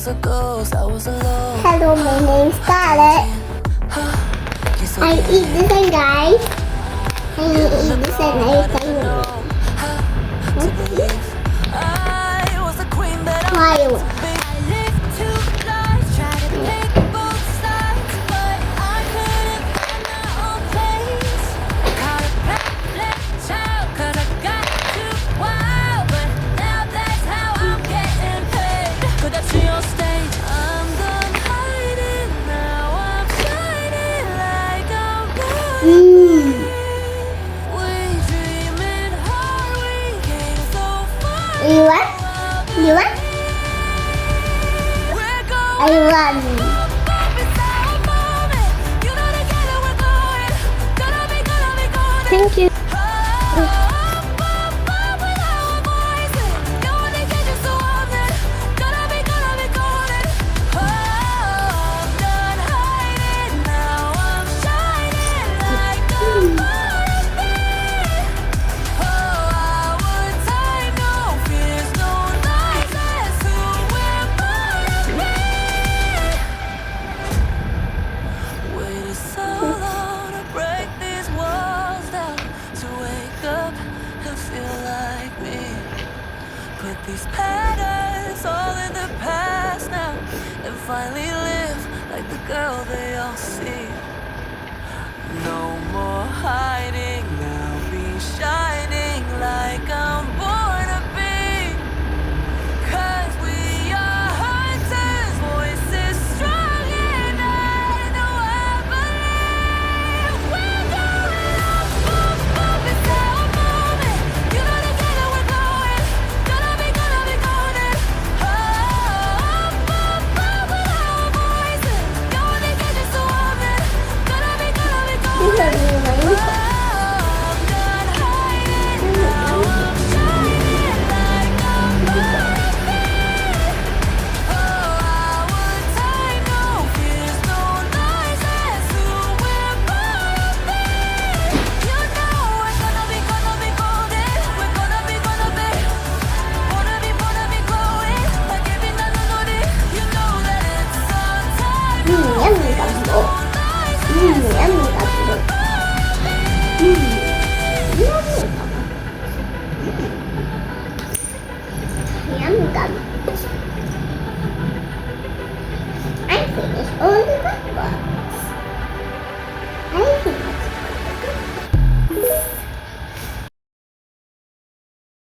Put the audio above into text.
Hello, my name's Scarlett. I eat this one, guys. I eat this one every time. Why? You want? You want? I want. Thank you. Put these patterns all in the past now and finally live like the girl they all see. No more hiding now, be shining like I'm born to be. 'Cause we are hunters, voices strong and I know I believe we're going up, it's our moment. You know together we're going, gonna be golden. Up, with our voices, gonna get you so often, gonna be golden. I'm done hiding now, I'm shining like I'm born to be. Our time, no fears, no lies, that's who we're born to be. You know we're gonna be golden. We're gonna be glowing like every night on Lodi. You know that it's our time. No lies, Yum, yum.